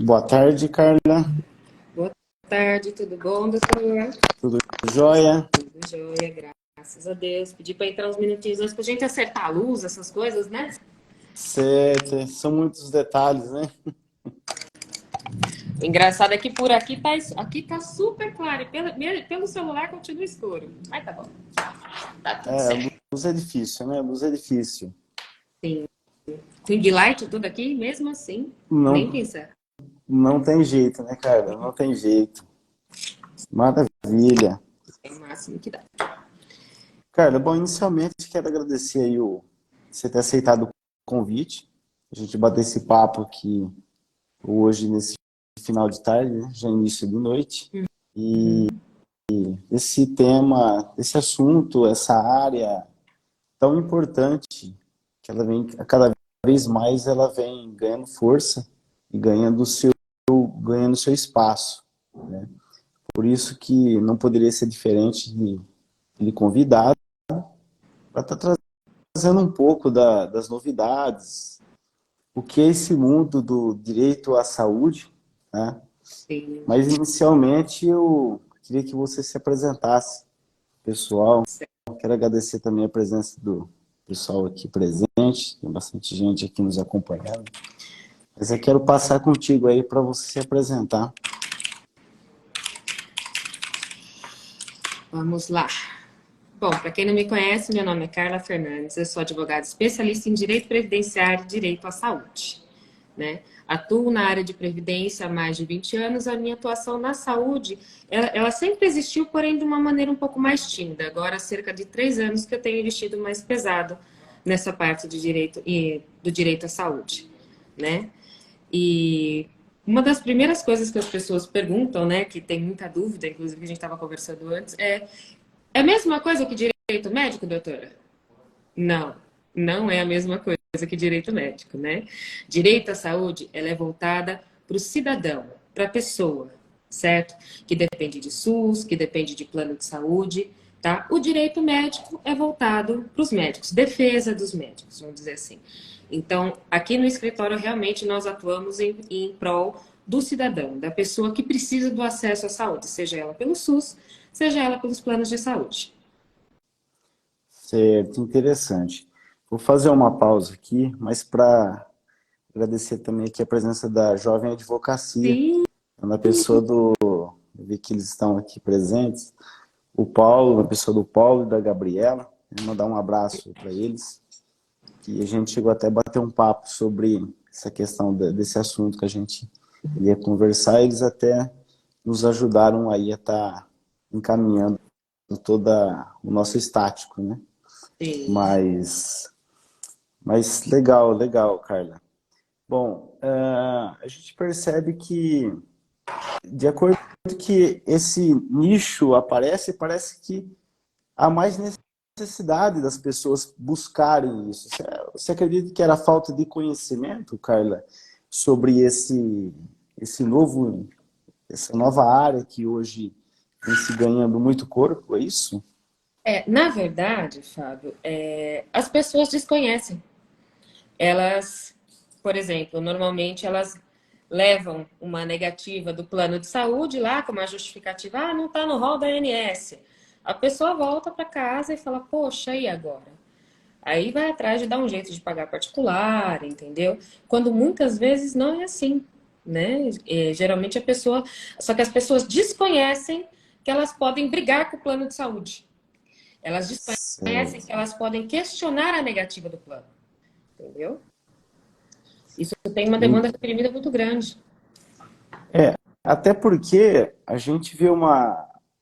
Boa tarde, Carla. Boa tarde, tudo bom, doutor? Tudo jóia? Tudo jóia, graças a Deus. Pedi para entrar uns minutinhos antes para a gente acertar a luz, essas coisas, né? Certo. São muitos detalhes, né? O engraçado é que por aqui tá super claro, e pelo celular continua escuro. Mas tá bom, tá tudo É, a certo. luz é difícil, né? A luz é difícil. Sim. Ring light tudo aqui, mesmo assim, nem Não, pensar. não tem jeito, né, Carla? Não tem jeito. Maravilha. É o máximo que dá. Carla, bom, inicialmente quero agradecer aí você ter aceitado o convite. A gente bater esse papo aqui hoje, nesse final de tarde, né? Já início de noite. Uhum. Esse tema, esse assunto, essa área tão importante, que ela vem a cada vez mais ela vem ganhando força e ganhando seu espaço, né? Por isso que não poderia ser diferente de ele convidado para estar trazendo um pouco das novidades, o que é esse mundo do direito à saúde, né? Sim, Mas inicialmente eu queria que você se apresentasse, pessoal. Quero agradecer também a presença do pessoal aqui presente, tem bastante gente aqui nos acompanhando. Mas eu quero passar contigo aí para você se apresentar. vamos lá. Bom, para quem não me conhece, meu nome é Carla Fernandes, eu sou advogada especialista em direito previdenciário e direito à saúde, né? Atuo na área de previdência há mais de 20 anos, a minha atuação na saúde, ela sempre existiu, porém de uma maneira um pouco mais tímida. Agora, há cerca de 3 anos que eu tenho investido mais pesado nessa parte de direito e do direito à saúde, né? E uma das primeiras coisas que as pessoas perguntam, né, que tem muita dúvida, inclusive que a gente estava conversando antes, é a mesma coisa que direito médico, doutora? Não, não é a mesma coisa que direito médico, né? Direito à saúde, ela é voltada para o cidadão, para a pessoa, certo? Que depende de SUS, que depende de plano de saúde, tá? O direito médico é voltado para os médicos, defesa dos médicos, vamos dizer assim. Então, aqui no escritório, realmente, nós atuamos em prol do cidadão, da pessoa que precisa do acesso à saúde, seja ela pelo SUS, seja ela pelos planos de saúde. Certo, interessante. Vou fazer uma pausa aqui, mas para agradecer também aqui a presença da Jovem Advocacia, Sim, na pessoa do, eu vi que eles estão aqui presentes, o Paulo, na pessoa do Paulo e da Gabriela, mandar um abraço para eles, que a gente chegou até a bater um papo sobre essa questão desse assunto que a gente ia conversar, eles até nos ajudaram aí a estar encaminhando todo o nosso estático, né? sim. Mas, mas legal, legal, Carla. Bom, a gente percebe que, de acordo com que esse nicho aparece, parece que há mais necessidade das pessoas buscarem isso. Você acredita que era falta de conhecimento, Carla, sobre esse novo, essa nova área que hoje vem se ganhando muito corpo, é isso? Na verdade, Fábio, as pessoas desconhecem. Elas, por exemplo, normalmente elas levam uma negativa do plano de saúde lá, como a justificativa, não está no rol da ANS. A pessoa volta para casa e fala, poxa, e agora? Aí vai atrás de dar um jeito de pagar particular, entendeu? Quando muitas vezes não é assim, né? Geralmente a pessoa. Só que as pessoas desconhecem que elas podem brigar com o plano de saúde. Elas desconhecem Certo. que elas podem questionar a negativa do plano, entendeu? Isso tem uma demanda reprimida muito grande. Até porque a gente vê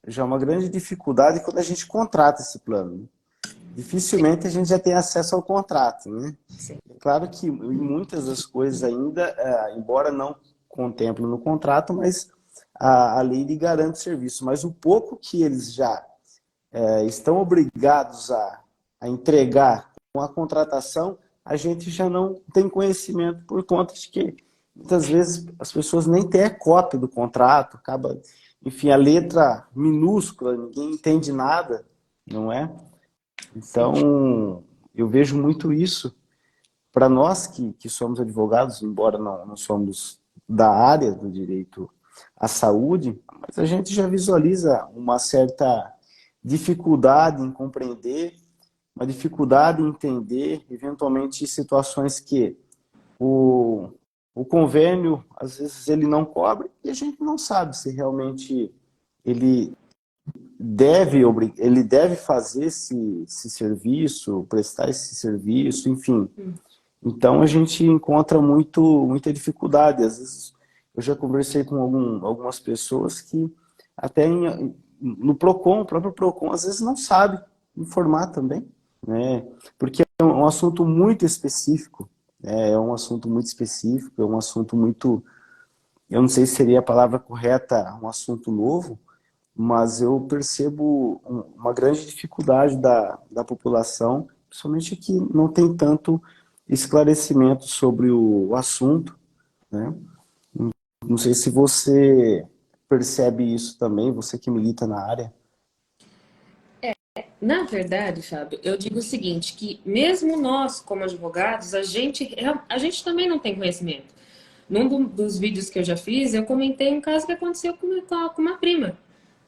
já uma grande dificuldade quando a gente contrata esse plano. Dificilmente a gente já tem acesso ao contrato, né? Sim. É claro que em muitas das coisas ainda, embora não contemple no contrato, mas a lei lhe garante serviço. Mas o pouco que eles já estão obrigados a entregar com a contratação, a gente já não tem conhecimento por conta de que muitas vezes as pessoas nem têm a cópia do contrato, acaba, enfim, a letra minúscula, ninguém entende nada, não é? Sim. Então, eu vejo muito isso para nós que somos advogados, embora não somos da área do direito à saúde, mas a gente já visualiza uma certa dificuldade em compreender, uma dificuldade em entender, eventualmente, situações que o, o convênio, às vezes, ele não cobre e a gente não sabe se realmente ele ele deve fazer esse serviço, prestar esse serviço, enfim. Então a gente encontra muita dificuldade. Às vezes eu já conversei com algumas pessoas que até no Procon, o próprio Procon, às vezes não sabe informar também, né? Porque é um assunto muito específico, né? É um assunto muito específico, é um assunto muito, eu não sei se seria a palavra correta, um assunto novo, mas eu percebo uma grande dificuldade da população, principalmente que não tem tanto esclarecimento sobre o assunto, né? Não sei se você percebe isso também, você que milita na área. Na verdade, Fábio, eu digo o seguinte, que mesmo nós, como advogados, a gente também não tem conhecimento. Dos vídeos que eu já fiz, eu comentei um caso que aconteceu com uma prima,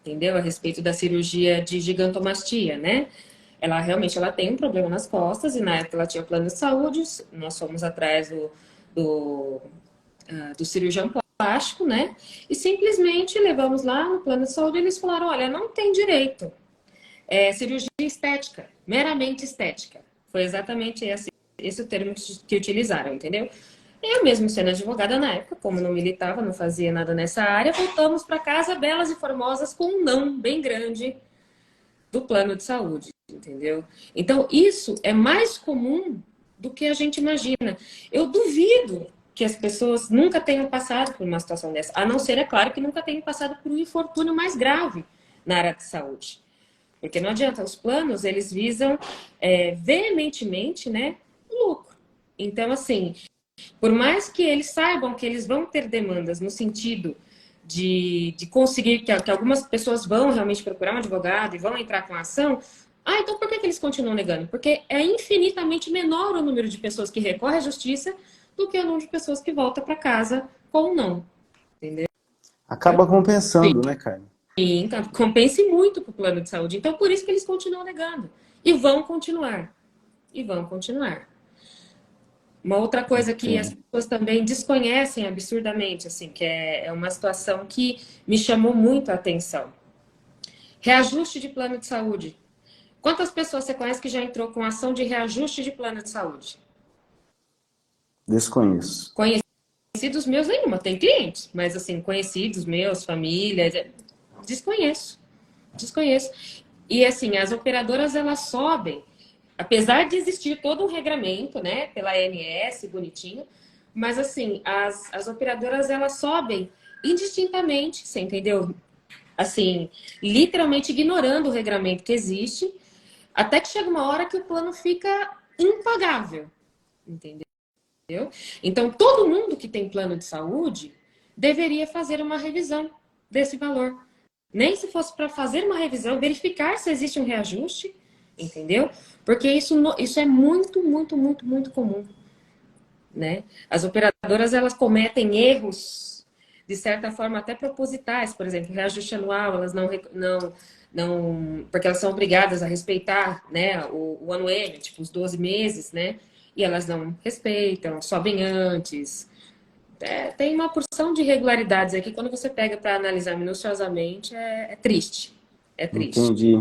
entendeu? A respeito da cirurgia de gigantomastia, né? Ela realmente tem um problema nas costas e na época ela tinha plano de saúde, nós fomos atrás do, do cirurgião plástico, né? E simplesmente levamos lá no plano de saúde e eles falaram, olha, não tem direito. É cirurgia estética, meramente estética. Foi exatamente esse o termo que utilizaram, entendeu? Eu mesmo sendo advogada na época, como não militava, não fazia nada nessa área, voltamos para casa belas e formosas com um não bem grande do plano de saúde, entendeu? Então, isso é mais comum do que a gente imagina. Eu duvido que as pessoas nunca tenham passado por uma situação dessa, a não ser, é claro, que nunca tenham passado por um infortúnio mais grave na área de saúde. Porque não adianta, os planos, eles visam veementemente, né, o lucro. Então, assim, por mais que eles saibam que eles vão ter demandas no sentido de conseguir que algumas pessoas vão realmente procurar um advogado e vão entrar com a ação, então por que eles continuam negando? Porque é infinitamente menor o número de pessoas que recorrem à justiça do que o número de pessoas que voltam para casa com não. Entendeu? Acaba compensando, né, Carla? Então, compense muito para o plano de saúde. Então, por isso que eles continuam negando. E vão continuar. E vão continuar. Uma outra coisa que as Entendo. pessoas também desconhecem absurdamente, assim, que é uma situação que me chamou muito a atenção. Reajuste de plano de saúde. Quantas pessoas você conhece que já entrou com ação de reajuste de plano de saúde? Desconheço. Conhecidos meus nenhuma, tem clientes, mas assim, conhecidos meus, família, desconheço. Desconheço. E assim, as operadoras elas sobem, apesar de existir todo um regramento, né, pela ANS, bonitinho, mas assim, as operadoras elas sobem indistintamente, você entendeu? Assim, literalmente ignorando o regramento que existe, até que chega uma hora que o plano fica impagável, entendeu? Então, todo mundo que tem plano de saúde deveria fazer uma revisão desse valor. Nem se fosse para fazer uma revisão, verificar se existe um reajuste, entendeu? Porque isso é muito, muito, muito, muito comum, né? As operadoras, elas cometem erros, de certa forma, até propositais. Por exemplo, reajuste anual, elas não porque elas são obrigadas a respeitar, né, o anuênio, tipo, os 12 meses, né? E elas não respeitam, sobem antes. Tem uma porção de irregularidades aqui, quando você pega para analisar minuciosamente, é triste. É triste. Entendi.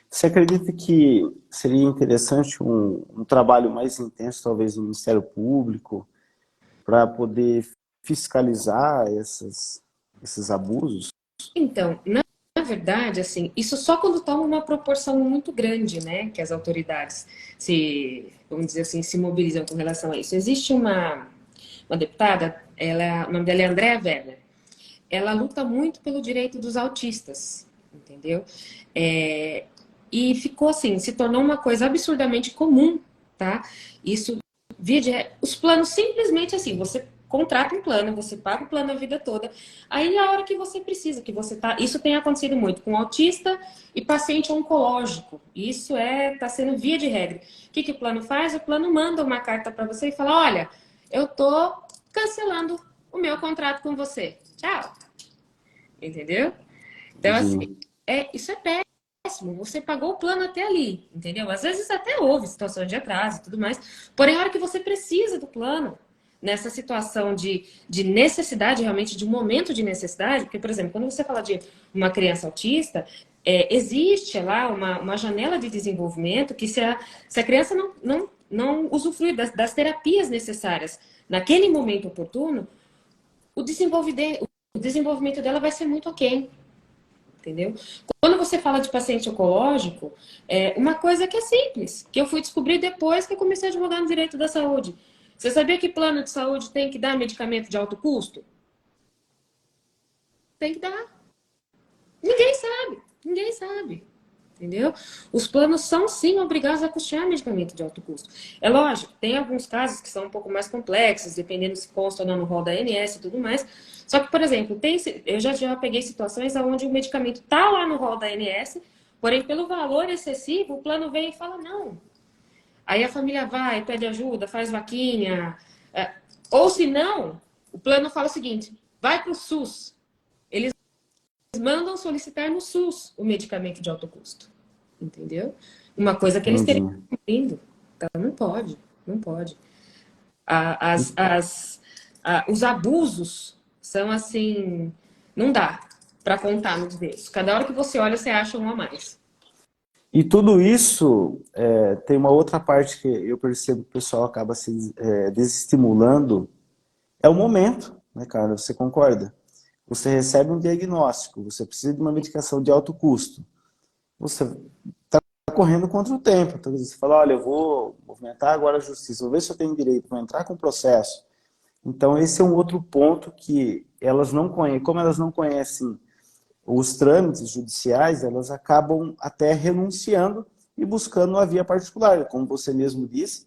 Você acredita que seria interessante um trabalho mais intenso, talvez, no Ministério Público, para poder fiscalizar esses abusos? Então, na verdade, assim, isso só quando toma uma proporção muito grande, né, que as autoridades vamos dizer assim, se mobilizam com relação a isso. Existe uma deputada, o nome dela é Andréa Werner. Ela luta muito pelo direito dos autistas, entendeu? E ficou assim, se tornou uma coisa absurdamente comum, tá? Isso, os planos simplesmente assim, você contrata um plano, você paga o plano a vida toda, aí a hora que você precisa, que você tá, isso tem acontecido muito com autista e paciente oncológico, isso tá sendo via de regra. O que o plano faz? O plano manda uma carta para você e fala, olha, eu tô cancelando o meu contrato com você. Tchau. Entendeu? Então, assim, entendi. isso é péssimo. Você pagou o plano até ali, entendeu? Às vezes até houve situações de atraso e tudo mais. Porém, a hora que você precisa do plano, nessa situação de necessidade, realmente, de um momento de necessidade, porque, por exemplo, quando você fala de uma criança autista, existe lá uma janela de desenvolvimento que se a criança não usufruir das terapias necessárias naquele momento oportuno, o desenvolvimento dela vai ser muito aquém. Entendeu? Quando você fala de paciente oncológico, uma coisa que é simples, que eu fui descobrir depois que eu comecei a advogar no direito da saúde. Você sabia que plano de saúde tem que dar medicamento de alto custo? Tem que dar. Ninguém sabe. Ninguém sabe. Entendeu? Os planos são sim obrigados a custear medicamento de alto custo. É lógico, tem alguns casos que são um pouco mais complexos, dependendo se consta ou não no rol da ANS e tudo mais. Só que, por exemplo, eu já peguei situações onde o medicamento está lá no rol da ANS, porém, pelo valor excessivo, o plano vem e fala não. Aí a família vai, pede ajuda, faz vaquinha. Ou se não, o plano fala o seguinte: vai para o SUS. Eles mandam solicitar no SUS o medicamento de alto custo. Entendeu? Uma coisa que eles teriam Entendi. cumprindo. Então, não pode, não pode. E, Os abusos são assim, não dá para contar nos dedos. Cada hora que você olha, você acha um a mais. e tudo isso tem uma outra parte que eu percebo que o pessoal acaba se desestimulando, é o momento, né, cara? Você concorda? Você recebe um diagnóstico, você precisa de uma medicação de alto custo. Você está correndo contra o tempo. Então, você fala, olha, eu vou movimentar agora a justiça, vou ver se eu tenho direito, vou entrar com o processo. Então, esse é um outro ponto que elas não conhecem. Como elas não conhecem os trâmites judiciais, elas acabam até renunciando e buscando uma via particular. Como você mesmo disse,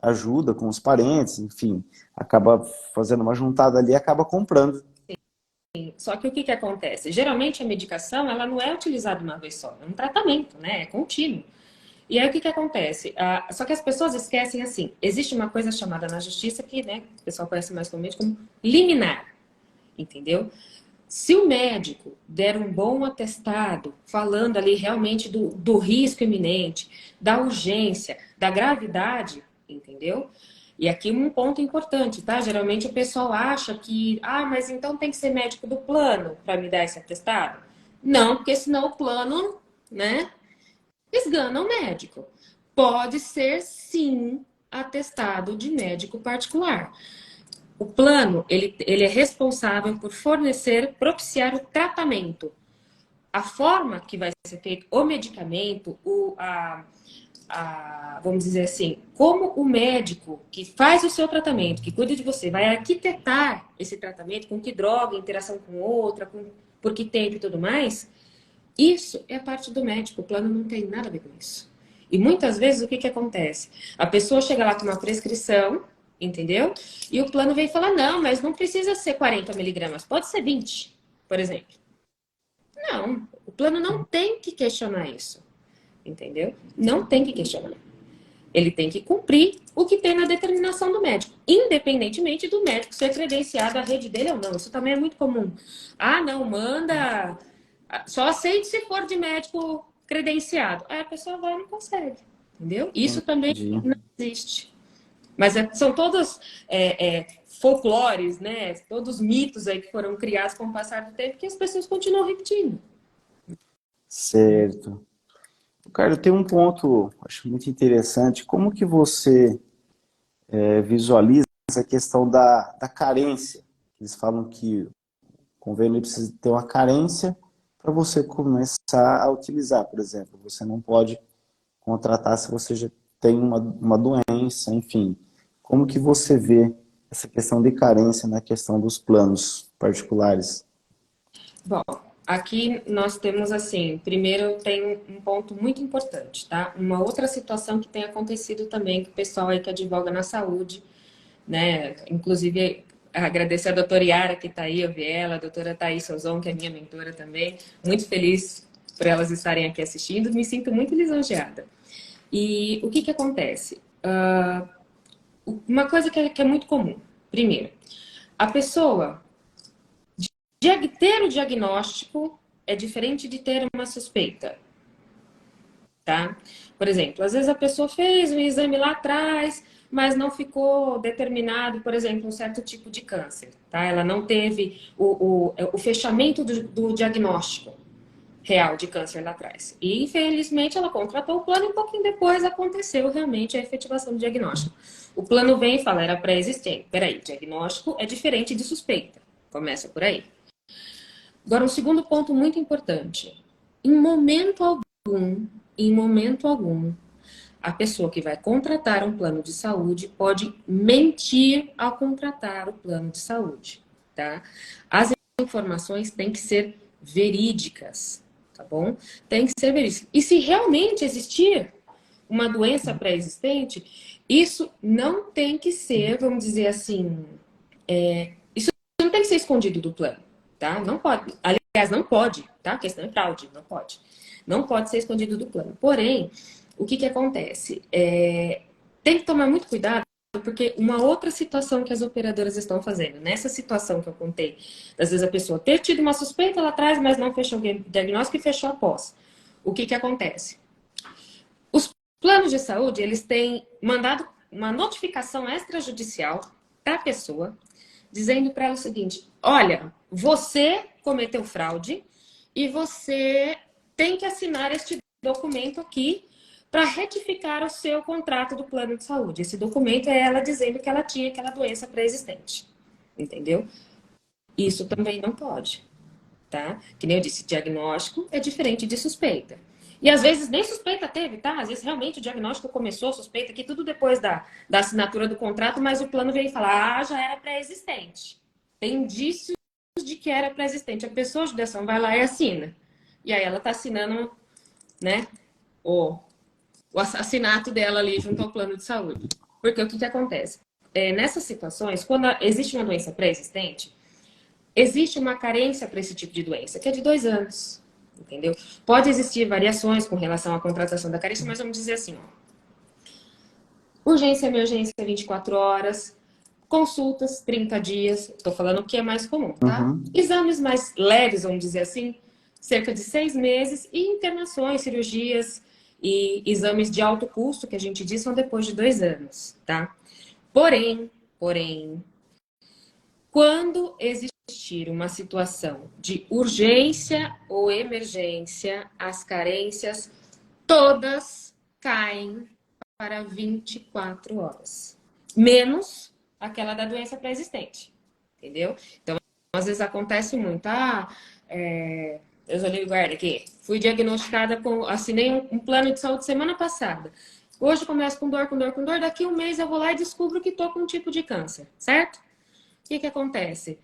ajuda com os parentes, enfim, acaba fazendo uma juntada ali e acaba comprando. Só que o que acontece? Geralmente a medicação ela não é utilizada uma vez só, é um tratamento, né? É contínuo. E aí o que acontece? Só que as pessoas esquecem assim, existe uma coisa chamada na justiça que, né, o pessoal conhece mais comumente como liminar, entendeu? Se o médico der um bom atestado, falando ali realmente do risco iminente, da urgência, da gravidade, entendeu? E aqui um ponto importante, tá? Geralmente o pessoal acha que, mas então tem que ser médico do plano para me dar esse atestado? Não, porque senão o plano, né, esgana o médico. Pode ser, sim, atestado de médico particular. O plano, ele é responsável por fornecer, propiciar o tratamento. A forma que vai ser feito o medicamento, vamos dizer assim, como o médico que faz o seu tratamento, que cuida de você, vai arquitetar esse tratamento, com que droga, interação com outra, por que tempo e tudo mais, isso é a parte do médico. O plano não tem nada a ver com isso. E muitas vezes o que acontece? A pessoa chega lá com uma prescrição, entendeu? E o plano vem falar, não, mas não precisa ser 40 miligramas, pode ser 20, por exemplo. Não, o plano não tem que questionar isso, entendeu? Não tem que questionar. Ele tem que cumprir o que tem na determinação do médico, independentemente do médico ser credenciado à rede dele ou não. Isso também é muito comum. Não, manda... Só aceite se for de médico credenciado. Aí a pessoa vai e não consegue, entendeu? Isso também Entendi. não existe. Mas são todos folclores, né? Todos mitos aí que foram criados com o passar do tempo que as pessoas continuam repetindo. Certo. Cara, tem um ponto, acho muito interessante. Como que você visualiza a questão da carência? Eles falam que o convênio precisa ter uma carência para você começar a utilizar, por exemplo. Você não pode contratar se você já tem uma doença, enfim. Como que você vê essa questão de carência na questão dos planos particulares? Bom, aqui nós temos assim, primeiro tem um ponto muito importante, tá? Uma outra situação que tem acontecido também, que o pessoal aí que advoga na saúde, né? Inclusive, agradecer a doutora Yara que está aí, eu vi ela, a doutora Thaís Sozon, que é minha mentora também. Muito feliz por elas estarem aqui assistindo, me sinto muito lisonjeada. E o acontece? Uma coisa que é muito comum. Primeiro, A pessoa ter o diagnóstico é diferente de ter uma suspeita, tá? Por exemplo, às vezes a pessoa fez um exame lá atrás, mas não ficou determinado, por exemplo, um certo tipo de câncer, tá? Ela não teve o fechamento do diagnóstico real de câncer lá atrás. E, infelizmente, ela contratou o plano e um pouquinho depois aconteceu realmente a efetivação do diagnóstico. O plano vem e fala, era pré-existente. Peraí, diagnóstico é diferente de suspeita. Começa por aí. Agora, um segundo ponto muito importante. Em momento algum, a pessoa que vai contratar um plano de saúde pode mentir ao contratar o plano de saúde, tá? As informações têm que ser verídicas, tá bom? Tem que ser verídicas. E se realmente existir uma doença pré-existente, isso não tem que ser, vamos dizer assim, isso não tem que ser escondido do plano, tá? Não pode. Aliás, não pode, tá? A questão é fraude, não pode. Não pode ser escondido do plano. Porém, o que acontece? Tem que tomar muito cuidado, porque uma outra situação que as operadoras estão fazendo, nessa situação que eu contei, às vezes a pessoa ter tido uma suspeita lá atrás, mas não fechou o diagnóstico e fechou após. O que acontece? Os planos de saúde, eles têm mandado uma notificação extrajudicial para a pessoa, dizendo para ela o seguinte, olha, você cometeu fraude e você tem que assinar este documento aqui para retificar o seu contrato do plano de saúde. Esse documento é ela dizendo que ela tinha aquela doença pré-existente. Entendeu? Isso também não pode, tá? Que nem eu disse, diagnóstico é diferente de suspeita. E às vezes nem suspeita teve, tá? Às vezes realmente o diagnóstico começou, suspeita, aqui tudo depois da assinatura do contrato, mas o plano veio falar, ah, já era pré-existente. Tem indícios de que era pré-existente. A pessoa, a judiação, vai lá e assina. E aí ela tá assinando, né, o assassinato dela ali junto ao plano de saúde. Porque o que acontece? Nessas situações, quando existe uma doença pré-existente, existe uma carência para esse tipo de doença, que é de 2 anos. Entendeu? Pode existir variações com relação à contratação da carência, mas vamos dizer assim, ó, urgência, emergência, 24 horas, consultas, 30 dias, estou falando o que é mais comum, tá? Uhum. Exames mais leves, vamos dizer assim, cerca de 6 meses, e internações, cirurgias e exames de alto custo, que a gente diz, são depois de 2 anos, tá? Porém, quando existir uma situação de urgência ou emergência, as carências todas caem para 24 horas. Menos aquela da doença pré-existente. Entendeu? Então, às vezes acontece muito. Eu já li o guarda aqui. Fui diagnosticada com. Assinei um plano de saúde semana passada. Hoje começo com dor. Daqui um mês eu vou lá e descubro que estou com um tipo de câncer, certo? O que acontece?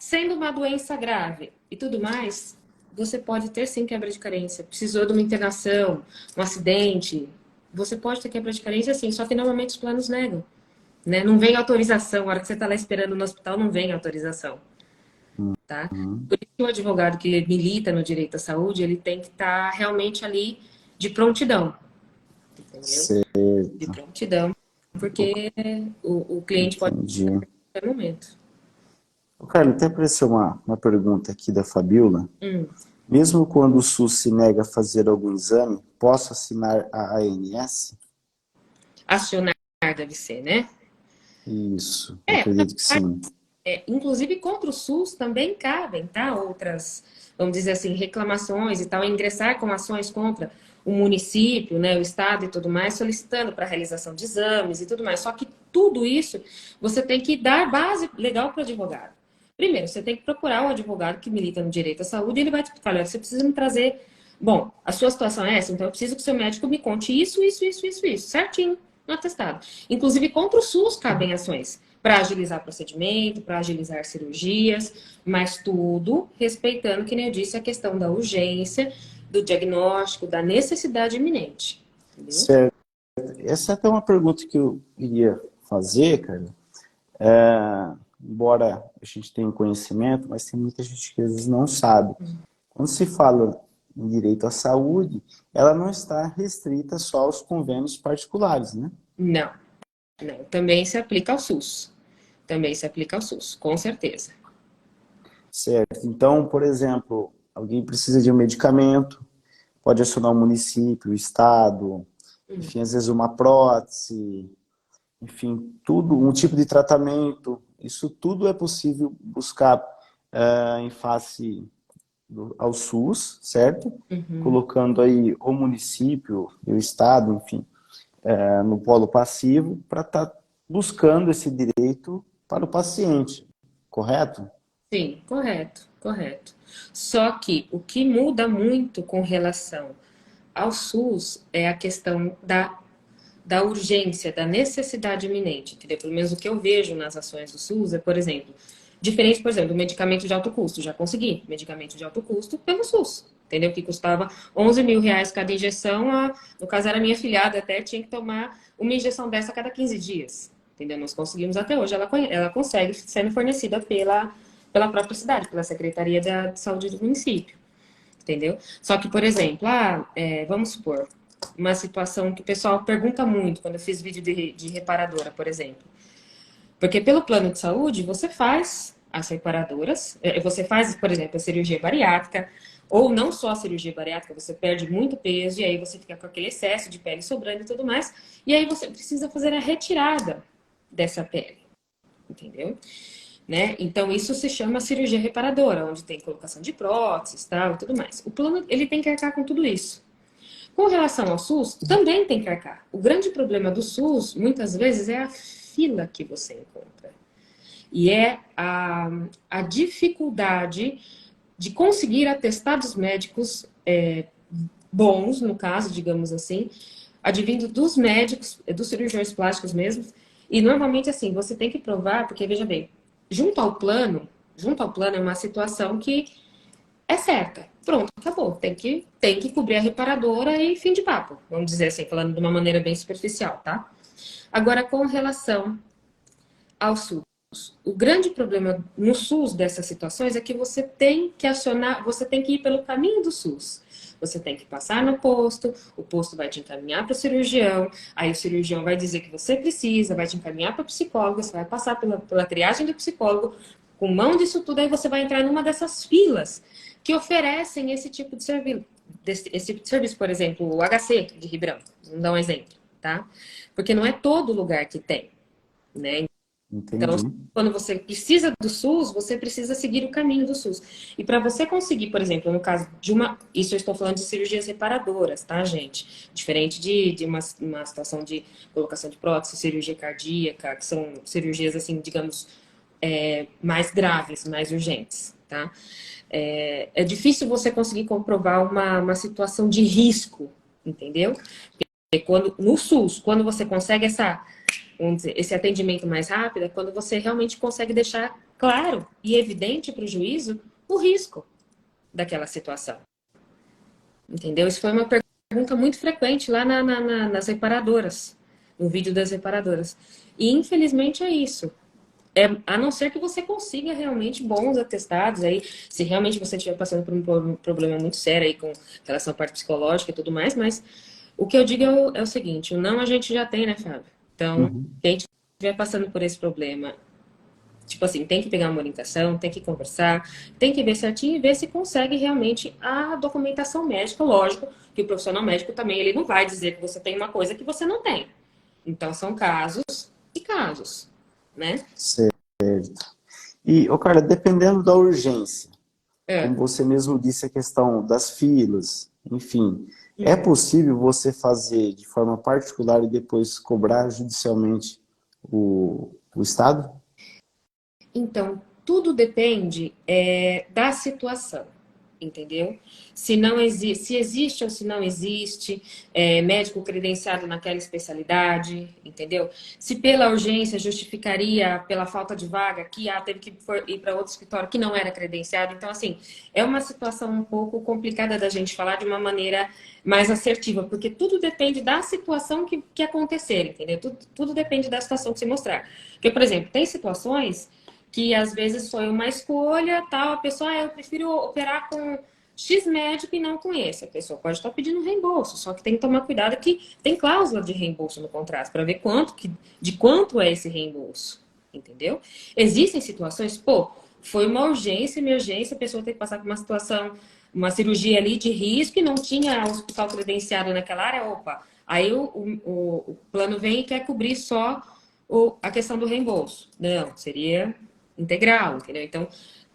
Sendo uma doença grave e tudo mais, você pode ter sim quebra de carência. Precisou de uma internação, um acidente, você pode ter quebra de carência sim, só que normalmente os planos negam. Né? Não vem autorização, a hora que você está lá esperando no hospital, não vem autorização. Tá? Uhum. Por isso que o advogado que milita no direito à saúde, ele tem que estar realmente ali de prontidão. Entendeu? De Certo. prontidão, porque o cliente pode Entendi. estar em qualquer momento. Ô, Carlos, até apareceu uma pergunta aqui da Fabiola. Hum. Mesmo quando o SUS se nega a fazer algum exame, posso assinar a ANS? Acionar deve ser, né? Isso, eu acredito que sim. Inclusive contra o SUS também cabem, tá? Outras, vamos dizer assim, reclamações e tal, ingressar com ações contra o município, né, o estado e tudo mais, solicitando para a realização de exames e tudo mais. Só que tudo isso você tem que dar base legal para o advogado. Primeiro, você tem que procurar o advogado que milita no direito à saúde e ele vai te explicar, olha, você precisa me trazer, bom, a sua situação é essa, então eu preciso que o seu médico me conte isso, certinho, no atestado. Inclusive contra o SUS cabem ações para agilizar procedimento, para agilizar cirurgias, mas tudo respeitando, que nem eu disse, a questão da urgência, do diagnóstico, da necessidade iminente. Entendeu? Certo. Essa é até uma pergunta que eu iria fazer, cara. Embora a gente tenha conhecimento, mas tem muita gente que às vezes não sabe. Quando se fala em direito à saúde, ela não está restrita só aos convênios particulares, né? Não, não. Também se aplica ao SUS. também se aplica ao SUS, com certeza. Certo. Então, por exemplo, alguém precisa de um medicamento, pode acionar o município, o estado, enfim, às vezes uma prótese, enfim, tudo, um tipo de tratamento, isso tudo é possível buscar em face ao SUS, certo? Colocando aí o município, o estado, enfim, no polo passivo, para estar buscando esse direito para o paciente, correto? Sim, correto, correto. Só que o que muda muito com relação ao SUS é a questão da urgência, da necessidade iminente, entendeu? Pelo menos o que eu vejo nas ações do SUS é, por exemplo, diferente, por exemplo, do medicamento de alto custo. Já consegui medicamento de alto custo pelo SUS, entendeu? Que custava 11 mil reais cada injeção. No caso, era minha filhada, até tinha que tomar uma injeção dessa a cada 15 dias, entendeu? Nós conseguimos até hoje. Ela consegue sendo fornecida pela própria cidade, pela Secretaria de Saúde do município, entendeu? Só que, por exemplo, vamos supor, uma situação que o pessoal pergunta muito quando eu fiz vídeo de reparadora, por exemplo. Porque pelo plano de saúde, você faz as reparadoras, você faz, por exemplo, a cirurgia bariátrica, ou não só a cirurgia bariátrica, você perde muito peso, e aí você fica com aquele excesso de pele sobrando e tudo mais, e aí você precisa fazer a retirada dessa pele, entendeu? Né? Então, isso se chama cirurgia reparadora, onde tem colocação de próteses, tal, e tudo mais. O plano, ele tem que arcar com tudo isso. Com relação ao SUS, também tem que arcar. O grande problema do SUS, muitas vezes, é a fila que você encontra. E é a dificuldade de conseguir atestados médicos bons, no caso, digamos assim, advindo dos médicos, dos cirurgiões plásticos mesmo. E normalmente, assim, você tem que provar, porque, veja bem, junto ao plano é uma situação que é certa. Pronto, acabou. Tem que cobrir a reparadora e fim de papo. Vamos dizer assim, falando de uma maneira bem superficial, tá? Agora, com relação ao SUS. O grande problema no SUS dessas situações é que você tem que acionar, você tem que ir pelo caminho do SUS. Você tem que passar no posto, o posto vai te encaminhar para o cirurgião, aí o cirurgião vai dizer que você precisa, vai te encaminhar para o psicólogo, você vai passar pela triagem do psicólogo, com mão disso tudo, aí você vai entrar numa dessas filas que oferecem esse tipo de serviço. Esse tipo de serviço, por exemplo, o HC de Ribeirão, vamos dar um exemplo, tá? Porque não é todo lugar que tem, né? Então, Entendi. quando você precisa do SUS, você precisa seguir o caminho do SUS. E para você conseguir, por exemplo, no caso de isso eu estou falando de cirurgias reparadoras, tá, gente? Diferente de uma situação de colocação de prótese, cirurgia cardíaca, que são cirurgias, assim, digamos, mais graves, mais urgentes, tá? É difícil você conseguir comprovar uma situação de risco, entendeu? Porque no SUS, quando você consegue vamos dizer, esse atendimento mais rápido, é quando você realmente consegue deixar claro e evidente para o juízo o risco daquela situação. Entendeu? Isso foi uma pergunta muito frequente lá nas reparadoras, no vídeo das reparadoras. E infelizmente é isso. A não ser que você consiga realmente bons atestados aí, se realmente você estiver passando por um problema muito sério aí com relação à parte psicológica e tudo mais, mas o que eu digo é o seguinte, o não a gente já tem, né, Fábio? Então, Uhum. quem estiver passando por esse problema, tipo assim, tem que pegar uma orientação, tem que conversar, tem que ver certinho e ver se consegue realmente a documentação médica. Lógico que o profissional médico também, ele não vai dizer que você tem uma coisa que você não tem. Então, são casos e casos, né? Certo. E, ô Carla, dependendo da urgência, como É. você mesmo disse, a questão das filas, enfim, é possível você fazer de forma particular e depois cobrar judicialmente o Estado? Então, tudo depende da situação, entendeu? Se não existe, se existe ou se não existe médico credenciado naquela especialidade, entendeu? Se pela urgência justificaria pela falta de vaga que teve que ir para outro escritório que não era credenciado. Então, assim, é uma situação um pouco complicada da gente falar de uma maneira mais assertiva, porque tudo depende da situação que acontecer, entendeu? Tudo depende da situação que se mostrar. Porque, por exemplo, tem situações que às vezes foi uma escolha, tal, a pessoa, eu prefiro operar com X médico e não com esse. A pessoa pode estar pedindo reembolso, só que tem que tomar cuidado que tem cláusula de reembolso no contrato, para ver de quanto é esse reembolso, entendeu? Existem situações, pô, foi uma urgência, emergência, a pessoa tem que passar por uma situação, uma cirurgia ali de risco e não tinha hospital credenciado naquela área, opa, aí o plano vem e quer cobrir só a questão do reembolso. Não, seria integral, entendeu? Então,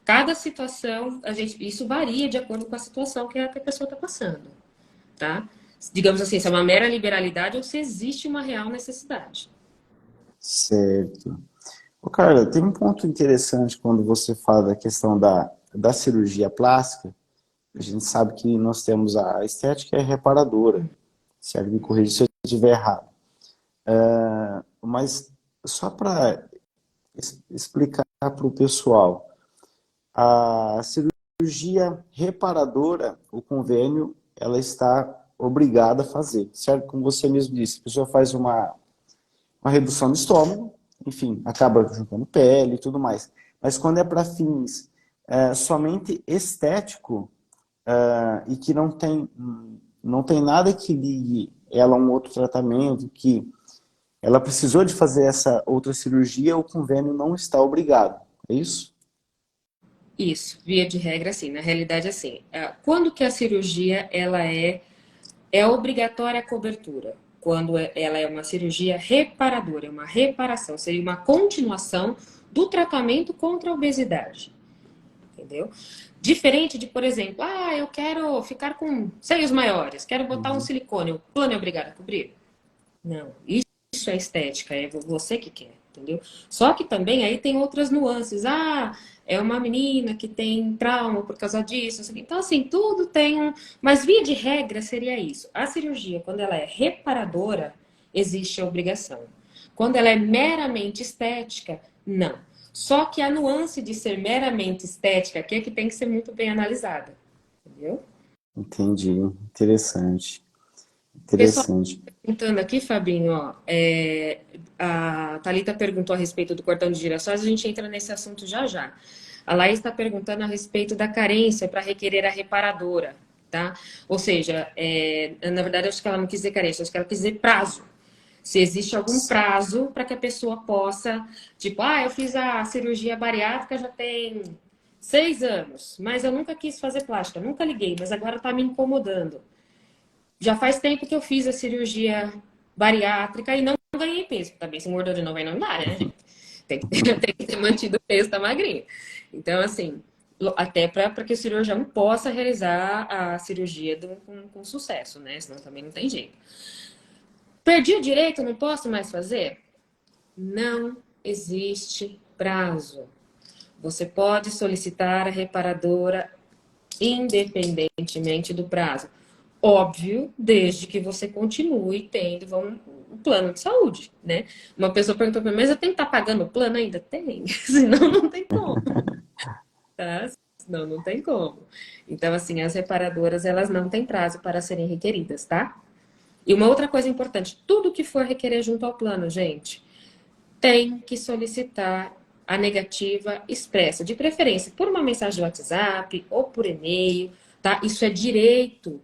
cada situação, isso varia de acordo com a situação que a pessoa está passando, tá? Digamos assim, se é uma mera liberalidade ou se existe uma real necessidade. Certo. Ô, Carla, tem um ponto interessante quando você fala da questão da cirurgia plástica. A gente sabe que nós temos a estética é reparadora, certo? Me corrija se eu estiver errado. Mas só para explicar para o pessoal, a cirurgia reparadora, o convênio, ela está obrigada a fazer, certo? Como você mesmo disse, a pessoa faz uma redução do estômago, enfim, acaba juntando pele e tudo mais. Mas quando é para fins somente estético e que não tem nada que ligue ela a um outro tratamento, que ela precisou de fazer essa outra cirurgia, o convênio não está obrigado. É isso? Isso, via de regra, assim. Na realidade, assim, quando que a cirurgia ela é obrigatória a cobertura? Quando ela é uma cirurgia reparadora, é uma reparação, seria uma continuação do tratamento contra a obesidade, entendeu? Diferente de, por exemplo, eu quero ficar com seios maiores, quero botar um silicone, o plano é obrigado a cobrir? Não, isso é estética, é você que quer, entendeu? Só que também aí tem outras nuances. É uma menina que tem trauma por causa disso. Assim. Então, assim, tudo tem um. Mas, via de regra, seria isso. A cirurgia, quando ela é reparadora, existe a obrigação. Quando ela é meramente estética, não. Só que a nuance de ser meramente estética aqui é que tem que ser muito bem analisada. Entendeu? Entendi. Interessante. Pessoal, Interessante. perguntando aqui, Fabinho, ó, a Thalita perguntou a respeito do cordão de girassóis, a gente entra nesse assunto já já. A Laís está perguntando a respeito da carência para requerer a reparadora, tá? Ou seja, na verdade, acho que ela não quis dizer carência, acho que ela quis dizer prazo. Se existe algum prazo para que a pessoa possa, tipo, eu fiz a cirurgia bariátrica já tem 6 anos, mas eu nunca quis fazer plástica, nunca liguei, mas agora está me incomodando. Já faz tempo que eu fiz a cirurgia bariátrica e não ganhei peso. Também se engordou de novo aí não dá, né, gente? Tem que tem que ter mantido o peso, tá magrinho. Então, assim, até para que o cirurgião possa realizar a cirurgia com sucesso, né? Senão também não tem jeito. Perdi o direito, não posso mais fazer? Não existe prazo. Você pode solicitar a reparadora independentemente do prazo. Óbvio, desde que você continue tendo um plano de saúde, né? Uma pessoa perguntou para mim, mas eu tenho que estar pagando o plano ainda? Tem, senão não tem como, tá? Senão não tem como. Então, assim, as reparadoras, elas não têm prazo para serem requeridas, tá? E uma outra coisa importante, tudo que for requerer junto ao plano, gente, tem que solicitar a negativa expressa, de preferência por uma mensagem de WhatsApp ou por e-mail, tá? Isso é direito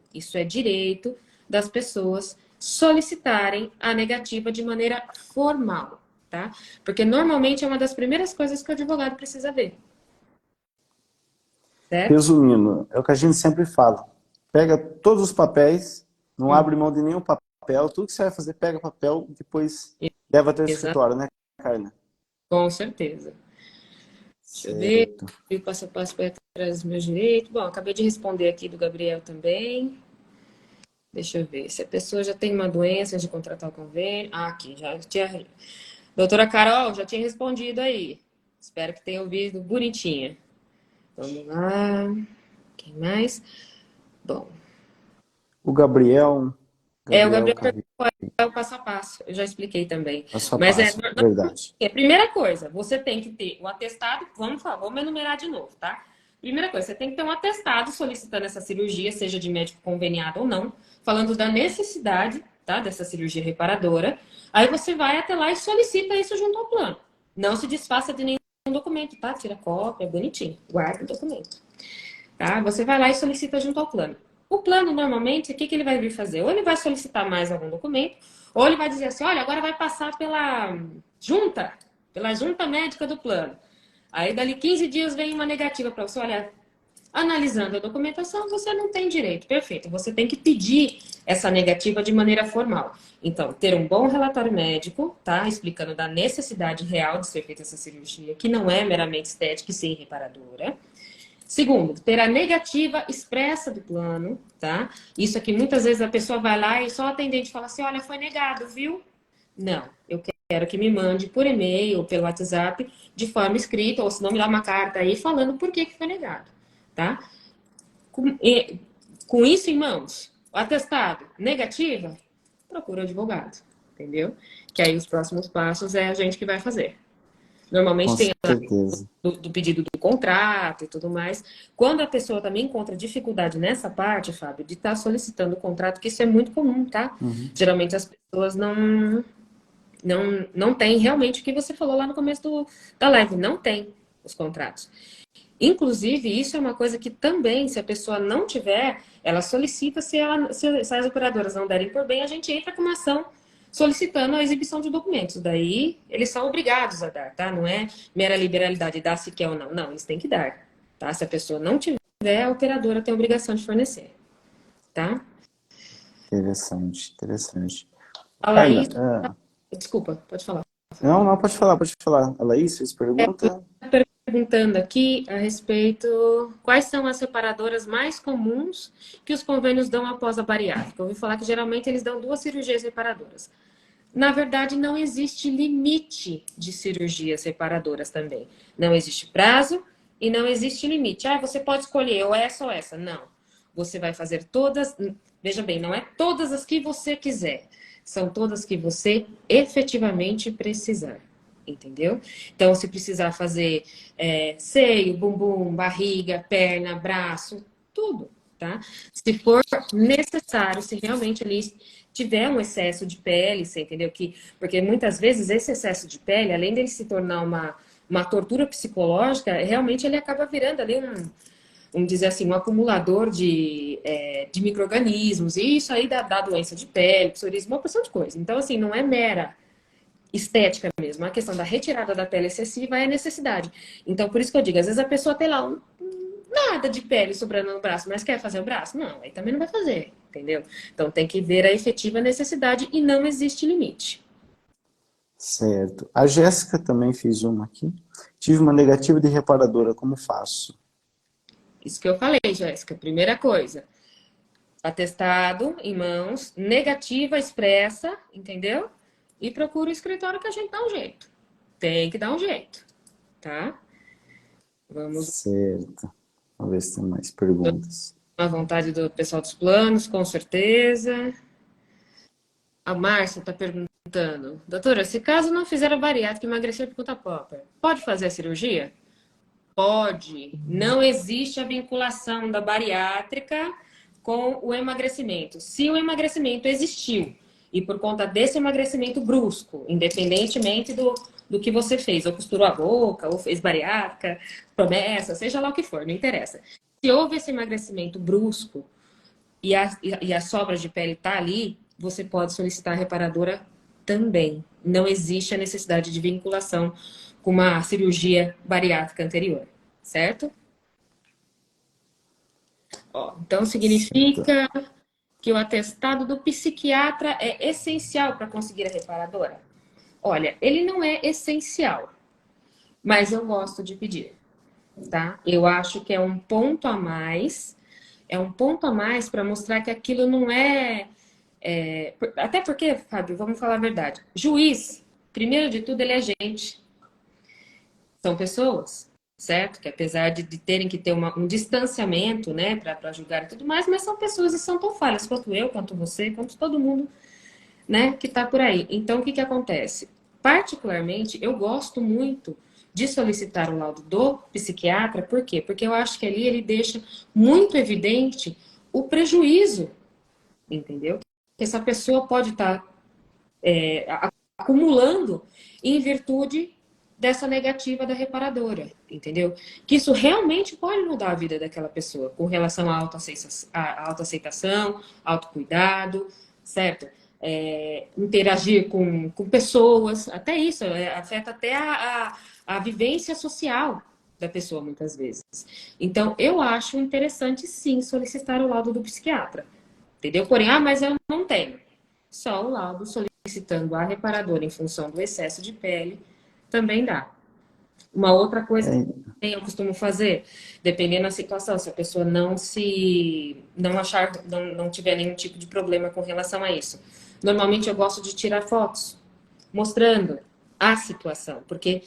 das pessoas solicitarem a negativa de maneira formal, tá? Porque normalmente é uma das primeiras coisas que o advogado precisa ver, certo? Resumindo, é o que a gente sempre fala. Pega todos os papéis, não abre mão de nenhum papel. Tudo que você vai fazer, pega papel, depois leva até o Exato, escritório, né, Carla? com certeza. Deixa eu ver. Certo. O passo a passo para atrás dos meus direitos. Bom, acabei de responder aqui do Gabriel também. Deixa eu ver. Se a pessoa já tem uma doença de contratar o convênio. Aqui, já tinha. Doutora Carol, já tinha respondido aí. Espero que tenha ouvido bonitinha. Vamos lá. Quem mais? Bom. O Gabriel, O Gabriel Gabriel Carreiro, é o passo a passo. Eu já expliquei também. passo a Mas passo, verdade. primeira coisa, você tem que ter o atestado. Vamos falar, vamos enumerar de novo, tá? Primeira coisa, você tem que ter um atestado solicitando essa cirurgia, seja de médico conveniado ou não, falando da necessidade, tá, dessa cirurgia reparadora. Aí você vai até lá e solicita isso junto ao plano. Não se desfaça de nenhum documento, tá? Tira cópia, bonitinho. Guarda o documento. Tá? Você vai lá e solicita junto ao plano. O plano, normalmente, o que ele vai vir fazer? Ou ele vai solicitar mais algum documento, ou ele vai dizer assim, olha, agora vai passar pela junta, pela junta médica do plano. Aí, dali 15 dias, vem uma negativa para você. Olha, analisando a documentação, você não tem direito. Perfeito. Você tem que pedir essa negativa de maneira formal. Então, ter um bom relatório médico, tá? Explicando da necessidade real de ser feita essa cirurgia, que não é meramente estética e sim reparadora. Segundo, ter a negativa expressa do plano, tá? Isso aqui, muitas vezes a pessoa vai lá e só o atendente fala assim, olha, foi negado, viu? Não, eu quero que me mande por e-mail ou pelo WhatsApp de forma escrita, ou se não me dá uma carta aí falando por que foi negado, tá? Com isso em mãos, o atestado negativa, procura advogado, entendeu? Que aí os próximos passos é a gente que vai fazer. Com Normalmente tem certeza. do pedido do contrato e tudo mais. Quando a pessoa também encontra dificuldade nessa parte, Fábio, de estar solicitando o contrato, que isso é muito comum, tá? Uhum. Geralmente as pessoas não têm realmente o que você falou lá no começo da live, não tem os contratos. Inclusive, isso é uma coisa que também, se a pessoa não tiver, ela solicita, se as operadoras não derem por bem, a gente entra com uma ação solicitando a exibição de documentos. Daí, eles são obrigados a dar, tá? Não é mera liberalidade, dar se quer ou não. Não, eles têm que dar, tá? Se a pessoa não tiver, a operadora tem a obrigação de fornecer, tá? Interessante, interessante. A Carla, Laís, desculpa, pode falar. não, não, pode falar, pode falar. A Laís fez pergunta? Perguntando aqui a respeito quais são as reparadoras mais comuns que os convênios dão após a bariátrica. Eu ouvi falar que geralmente eles dão 2 cirurgias reparadoras. Na verdade, não existe limite de cirurgias reparadoras também. Não existe prazo e não existe limite. Ah, você pode escolher ou essa ou essa. Não. Você vai fazer todas. Veja bem, não é todas as que você quiser. São todas que você efetivamente precisar. Entendeu? Então, se precisar fazer seio, bumbum, barriga, perna, braço, tudo, tá? Se for necessário, se realmente ali tiver um excesso de pele, você entendeu? Porque muitas vezes esse excesso de pele, além dele se tornar uma tortura psicológica, realmente ele acaba virando ali vamos dizer assim, um acumulador de micro-organismos, e isso aí dá doença de pele, psoríase, uma porção de coisa. Então, assim, não é mera estética mesmo. A questão da retirada da pele excessiva é necessidade. Então, por isso que eu digo, às vezes a pessoa tem lá nada de pele sobrando no braço, mas quer fazer o braço? Não, aí também não vai fazer, entendeu? Então, tem que ver a efetiva necessidade e não existe limite. Certo. A Jéssica também fez uma aqui. Tive uma negativa de reparadora, como faço? Isso que eu falei, Jéssica. Primeira coisa, atestado em mãos, negativa expressa, entendeu? E procura o escritório que a gente dá um jeito. Tem que dar um jeito, tá? Vamos Certo. Vamos ver se tem mais perguntas. à vontade do pessoal dos planos, com certeza. A Márcia está perguntando, doutora, se caso não fizer a bariátrica e emagrecer por conta própria, pode fazer a cirurgia? Pode. Não existe a vinculação da bariátrica com o emagrecimento. Se o emagrecimento existiu e por conta desse emagrecimento brusco, independentemente do que você fez, ou costurou a boca, ou fez bariátrica, promessa, seja lá o que for, não interessa. Se houve esse emagrecimento brusco e a sobra de pele está ali, você pode solicitar a reparadora também. Não existe a necessidade de vinculação com uma cirurgia bariátrica anterior, certo? Ó, então, Certo. significa que o atestado do psiquiatra é essencial para conseguir a reparadora? Olha, ele não é essencial, mas eu gosto de pedir, tá? Eu acho que é um ponto a mais para mostrar que aquilo não até porque, Fábio, vamos falar a verdade. Juiz, primeiro de tudo, ele é gente. São pessoas, certo? Que apesar de terem que ter um distanciamento, né, para julgar e tudo mais, mas são pessoas e são tão falhas quanto eu, quanto você, quanto todo mundo, né, que está por aí. Então, o que que acontece? Particularmente, eu gosto muito de solicitar o laudo do psiquiatra, por quê? Porque eu acho que ali ele deixa muito evidente o prejuízo, entendeu? Que essa pessoa pode estar acumulando em virtude dessa negativa da reparadora, entendeu? Que isso realmente pode mudar a vida daquela pessoa com relação à autoaceitação, autocuidado, certo? interagir com pessoas, até isso, afeta até a vivência social da pessoa, muitas vezes. Então, eu acho interessante, sim, solicitar o laudo do psiquiatra, entendeu? Porém, mas eu não tenho. Só o laudo solicitando a reparadora em função do excesso de pele também dá. Uma outra coisa É, que eu costumo fazer, dependendo da situação, se a pessoa não tiver nenhum tipo de problema com relação a isso. Normalmente eu gosto de tirar fotos mostrando a situação, porque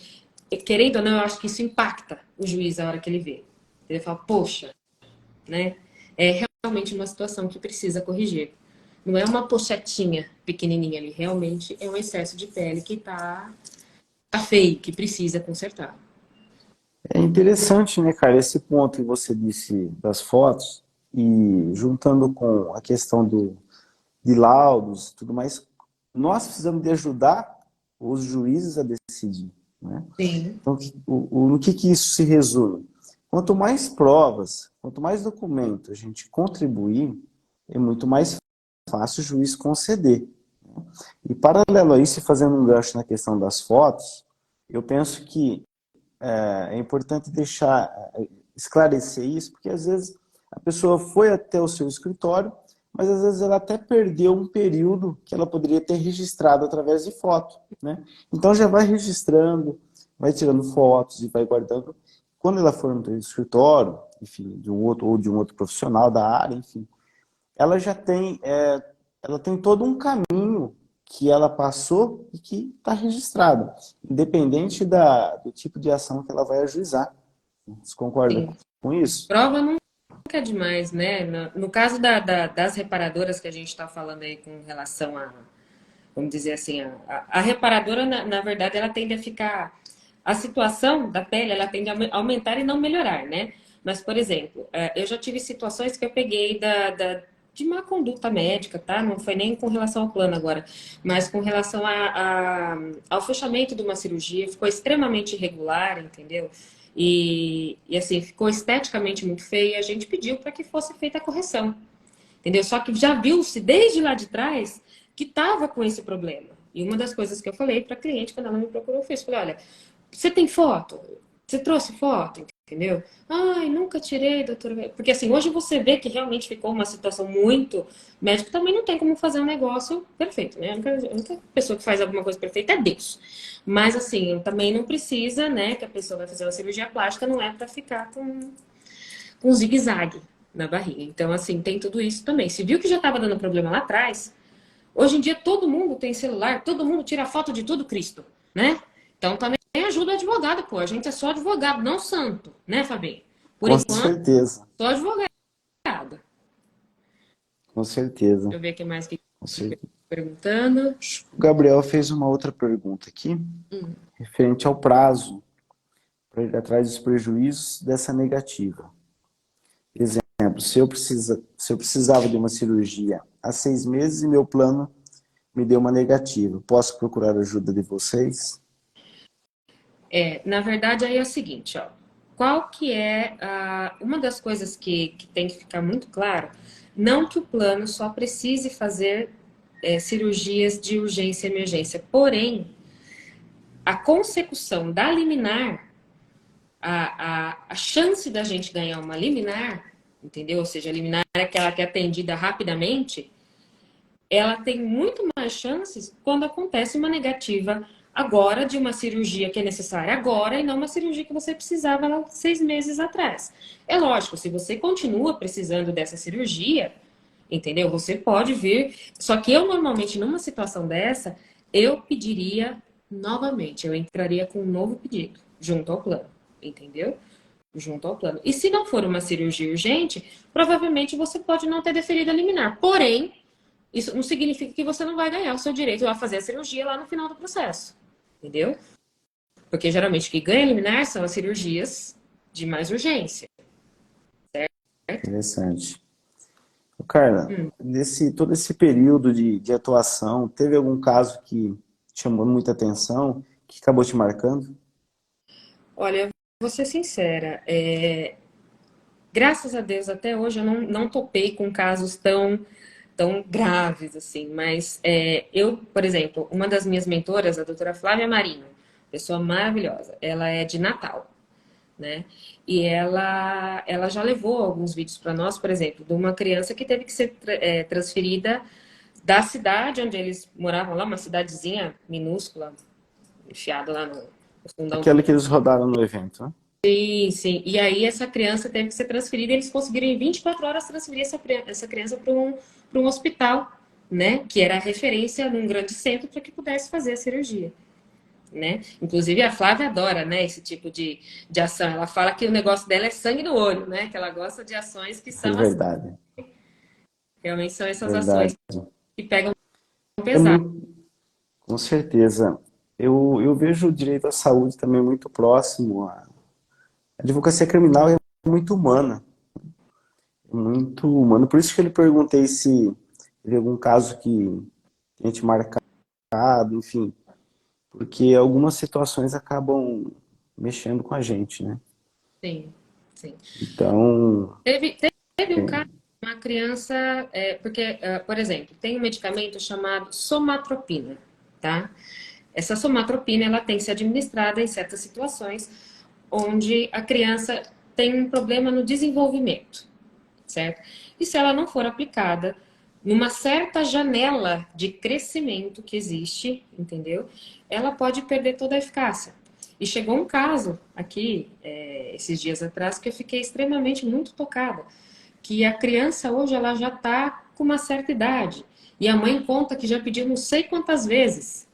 querendo ou não, eu acho que isso impacta o juiz a hora que ele vê. Ele fala, poxa, né? É realmente uma situação que precisa corrigir. Não é uma pochetinha pequenininha ali, realmente é um excesso de pele que tá feio, que precisa consertar. é interessante, né, cara, esse ponto que você disse das fotos e juntando com a questão de laudos e tudo mais, nós precisamos de ajudar os juízes a decidir, né? Sim, Então, no que isso se resume? Quanto mais provas, quanto mais documento a gente contribuir, é muito mais fácil o juiz conceder. E paralelo a isso, fazendo um gancho na questão das fotos, eu penso que é importante deixar, esclarecer isso, porque às vezes a pessoa foi até o seu escritório, mas às vezes ela até perdeu um período que ela poderia ter registrado através de foto, né? Então já vai registrando, vai tirando fotos e vai guardando. Quando ela for no escritório, enfim, de um outro ou de um outro profissional da área, enfim, ela já tem, ela tem todo um caminho que ela passou e que está registrado, independente do tipo de ação que ela vai ajuizar. Você concorda sim. com isso? Prova nunca é demais, né? No caso das reparadoras que a gente está falando aí com relação a, vamos dizer assim, a reparadora, na verdade, ela tende a ficar. A situação da pele, ela tende a aumentar e não melhorar, né? Mas, por exemplo, eu já tive situações que eu peguei de má conduta médica, tá? Não foi nem com relação ao plano agora, mas com relação ao fechamento de uma cirurgia, ficou extremamente irregular, entendeu? E assim, ficou esteticamente muito feio e a gente pediu para que fosse feita a correção. Entendeu? Só que já viu-se desde lá de trás que estava com esse problema. E uma das coisas que eu falei para a cliente quando ela me procurou foi isso. Falei, olha, você tem foto? Você trouxe foto? Entendeu? Ai, nunca tirei, doutora. Porque assim, hoje você vê que realmente ficou uma situação muito. Médico também não tem como fazer um negócio perfeito, né? A única pessoa que faz alguma coisa perfeita é Deus. Mas assim, também não precisa, né? Que a pessoa vai fazer uma cirurgia plástica, não é para ficar com zigue-zague na barriga. Então, assim, tem tudo isso também. Se viu que já estava dando problema lá atrás, hoje em dia todo mundo tem celular, todo mundo tira foto de tudo Cristo, né? Então também ajuda o advogado, pô. A gente é só advogado, não santo, né, Fabinho? Por Com enquanto, certeza, só advogado. com certeza, Deixa eu ver o que mais que com certeza. perguntando. O Gabriel fez uma outra pergunta aqui, referente ao prazo, para ir atrás dos prejuízos dessa negativa. Exemplo, se eu precisava de uma cirurgia há 6 meses e meu plano me deu uma negativa, posso procurar ajuda de vocês? Na verdade, aí é o seguinte, ó. Qual que é uma das coisas que tem que ficar muito claro? Não que o plano só precise fazer cirurgias de urgência e emergência, porém, a consecução da liminar, a chance da gente ganhar uma liminar, entendeu? Ou seja, a liminar é aquela que é atendida rapidamente, ela tem muito mais chances quando acontece uma negativa agora de uma cirurgia que é necessária agora e não uma cirurgia que você precisava lá 6 meses atrás. É lógico, se você continua precisando dessa cirurgia, entendeu? Você pode vir. Só que eu normalmente numa situação dessa, eu pediria novamente, eu entraria com um novo pedido junto ao plano, entendeu? Junto ao plano. E se não for uma cirurgia urgente, provavelmente você pode não ter deferido a liminar. Porém, isso não significa que você não vai ganhar o seu direito a fazer a cirurgia lá no final do processo. Entendeu? Porque geralmente o que ganha liminar são as cirurgias de mais urgência. Certo? Interessante. Carla, Hum. todo esse período de atuação, teve algum caso que te chamou muita atenção, que acabou te marcando? Olha, vou ser sincera. Graças a Deus, até hoje eu não topei com casos tão tão graves, assim. Mas eu, por exemplo, uma das minhas mentoras, a doutora Flávia Marino, pessoa maravilhosa, ela é de Natal, né? E ela já levou alguns vídeos para nós, por exemplo, de uma criança que teve que ser transferida da cidade onde eles moravam lá, uma cidadezinha minúscula, enfiada lá no fundão. Aquela que eles rodaram no evento, né? Sim, sim. E aí essa criança teve que ser transferida e eles conseguiram em 24 horas transferir essa criança para um hospital, né? Que era a referência num grande centro para que pudesse fazer a cirurgia. Né? Inclusive a Flávia adora, né, esse tipo de ação. Ela fala que o negócio dela é sangue no olho, né? Que ela gosta de ações que É são assim, verdade, realmente são essas ações verdade. que pegam É pesado. muito, com certeza. Eu vejo o direito à saúde também muito próximo. A advocacia criminal é muito humana, muito humana. Por isso que eu lhe perguntei se teve algum caso que a gente marcado, enfim, porque algumas situações acabam mexendo com a gente, né? Sim, sim. Então, Teve um caso, uma criança, porque, por exemplo, tem um medicamento chamado somatropina, tá? Essa somatropina, ela tem que ser administrada em certas situações onde a criança tem um problema no desenvolvimento, certo? E se ela não for aplicada numa certa janela de crescimento que existe, entendeu? Ela pode perder toda a eficácia. E chegou um caso aqui, esses dias atrás, que eu fiquei extremamente muito tocada, que a criança hoje ela já está com uma certa idade. E a mãe conta que já pediu não sei quantas vezes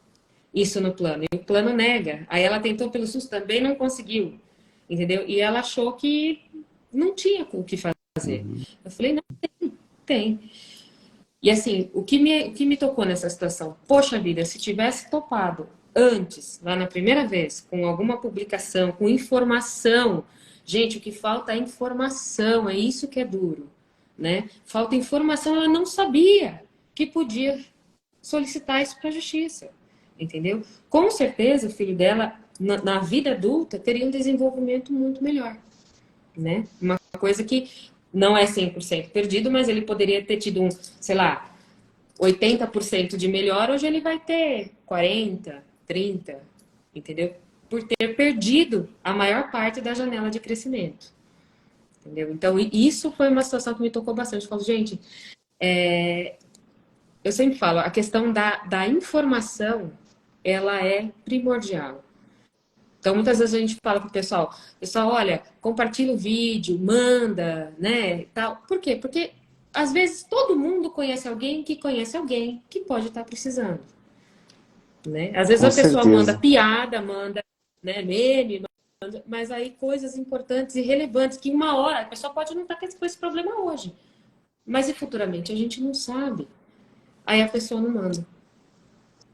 isso no plano. E o plano nega. Aí ela tentou pelo SUS também, não conseguiu. Entendeu? E ela achou que não tinha o que fazer. uhum. Eu falei, não, tem. E assim, o que me tocou nessa situação? Poxa vida, se tivesse topado antes, lá na primeira vez, com alguma publicação, com informação. Gente, o que falta é informação, é isso que é duro, né? Falta informação, ela não sabia que podia solicitar isso para a justiça, entendeu? Com certeza o filho dela, na vida adulta, teria um desenvolvimento muito melhor, né? Uma coisa que não é 100% perdido, mas ele poderia ter tido um, sei lá, 80% de melhor, hoje ele vai ter 40, 30, entendeu? Por ter perdido a maior parte da janela de crescimento, entendeu? Então, isso foi uma situação que me tocou bastante. Eu falo, gente, eu sempre falo, a questão da informação, ela é primordial. Então, muitas vezes a gente fala pro pessoal, olha, compartilha o vídeo, manda, né, tal. Por quê? Porque, às vezes, todo mundo conhece alguém que pode estar precisando, né? Às vezes Com a pessoa manda certeza. piada, manda, né, meme, mas aí coisas importantes e relevantes que uma hora a pessoa pode não estar com esse problema hoje, mas e futuramente a gente não sabe. Aí a pessoa não manda.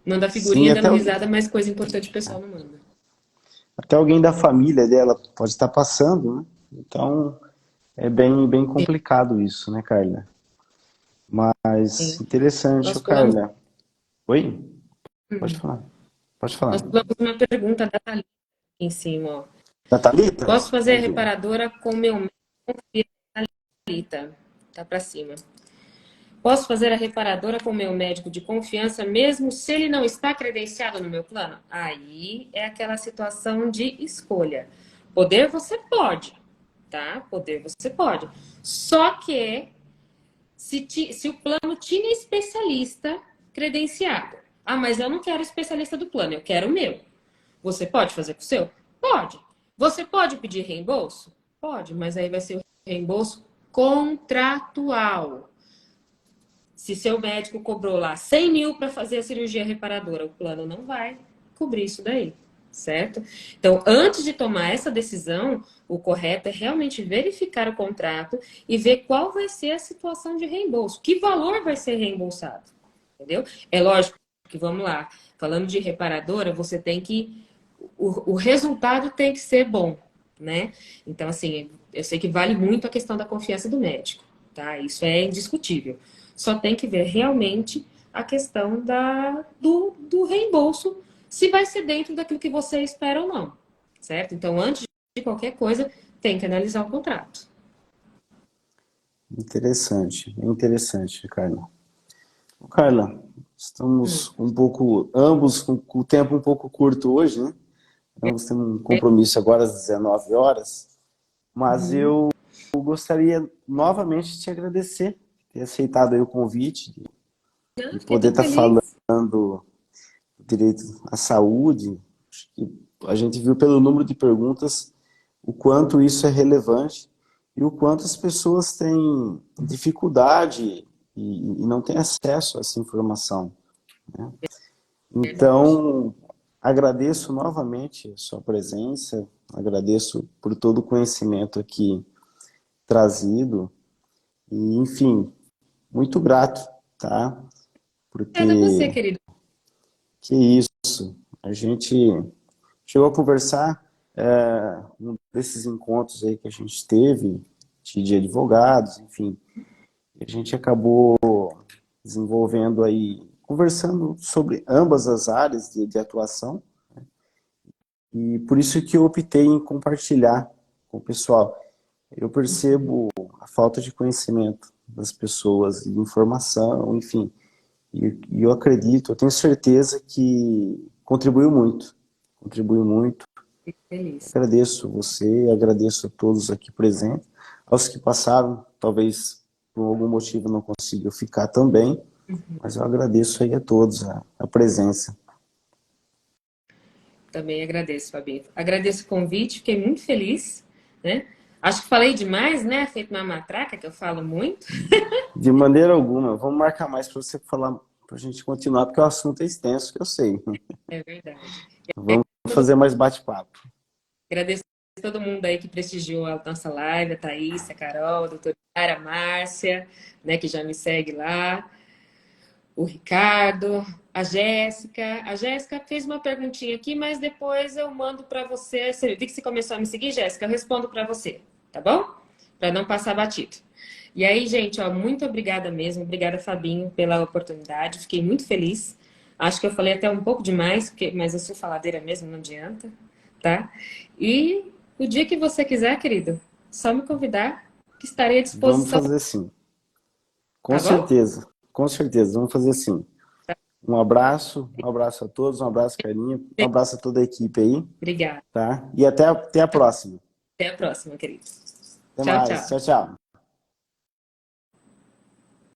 Manda Sim, figurinha dando risada, mas coisa importante o pessoal não manda. até alguém da família dela pode estar passando, né? Então, é bem complicado isso, né, Carla? Mas Sim. interessante, Nós ô pulamos, Carla. Oi? Pode falar. Pode falar. nós pulamos uma pergunta da Thalita aqui em cima, ó. Da Thalita? Posso fazer a Vamos ver. reparadora com o meu médico? Thalita, tá pra cima. Posso fazer a reparadora com o meu médico de confiança, mesmo se ele não está credenciado no meu plano? Aí é aquela situação de escolha. Poder você pode, tá? Poder você pode. Só que se o plano tinha especialista credenciado. Ah, mas eu não quero especialista do plano, eu quero o meu. Você pode fazer com o seu? Pode. Você pode pedir reembolso? Pode, mas aí vai ser o reembolso contratual. Se seu médico cobrou lá 100 mil para fazer a cirurgia reparadora, o plano não vai cobrir isso daí, certo? Então, antes de tomar essa decisão, o correto é realmente verificar o contrato e ver qual vai ser a situação de reembolso, que valor vai ser reembolsado, entendeu? É lógico que, vamos lá, falando de reparadora, você tem que. O resultado tem que ser bom, né? Então, assim, eu sei que vale muito a questão da confiança do médico, tá? Isso é indiscutível. Só tem que ver realmente a questão do reembolso, se vai ser dentro daquilo que você espera ou não, certo? Então, antes de qualquer coisa, tem que analisar o contrato. Interessante, Carla. Carla, estamos um pouco, ambos com o tempo um pouco curto hoje, né? Ambos temos um compromisso agora às 19 horas, mas Uhum. eu gostaria novamente de te agradecer por ter aceitado aí o convite, Não, de fiquei poder tão estar feliz. falando do direito à saúde. Acho que a gente viu pelo número de perguntas o quanto isso é relevante e o quanto as pessoas têm dificuldade e não têm acesso a essa informação, né? Verdade. Então, agradeço novamente a sua presença, agradeço por todo o conhecimento aqui trazido e, enfim, muito grato, tá? Obrigada a você, Porque, querido. que isso, a gente chegou a conversar um desses encontros aí que a gente teve, de advogados, enfim, e a gente acabou desenvolvendo aí, conversando sobre ambas as áreas de atuação, e por isso que eu optei em compartilhar com o pessoal. Eu percebo a falta de conhecimento das pessoas, de informação, enfim, e eu acredito, eu tenho certeza que contribuiu muito. Fico feliz. Agradeço você, agradeço a todos aqui presentes, aos que passaram, talvez por algum motivo não conseguiu ficar também, mas eu agradeço aí a todos a presença. Também agradeço, Fabinho. Agradeço o convite, fiquei muito feliz, né? Acho que falei demais, né? Feito uma matraca, que eu falo muito. De maneira alguma, vamos marcar mais para você falar, para a gente continuar, porque o assunto é extenso, que eu sei. É verdade. Vamos fazer mais bate-papo. Agradeço a todo mundo aí que prestigiou a nossa live, a Thaís, a Carol, a doutora Yara, a Márcia, né, que já me segue lá, o Ricardo, a Jéssica. A Jéssica fez uma perguntinha aqui, mas depois eu mando para você. Você viu que você começou a me seguir, Jéssica? Eu respondo para você, tá bom? Para não passar batido. E aí, gente, ó, muito obrigada mesmo. Obrigada, Fabinho, pela oportunidade. Fiquei muito feliz. Acho que eu falei até um pouco demais, mas eu sou faladeira mesmo, não adianta, tá? E o dia que você quiser, querido, só me convidar, que estarei à Vamos disposição, fazer assim. tá bom? Com certeza, vamos fazer assim. Um abraço a todos, um abraço, Carlinha, um abraço a toda a equipe aí, Obrigada. tá? E até a próxima. Até a próxima, querido. Até Tchau, mais. tchau. Tchau, tchau.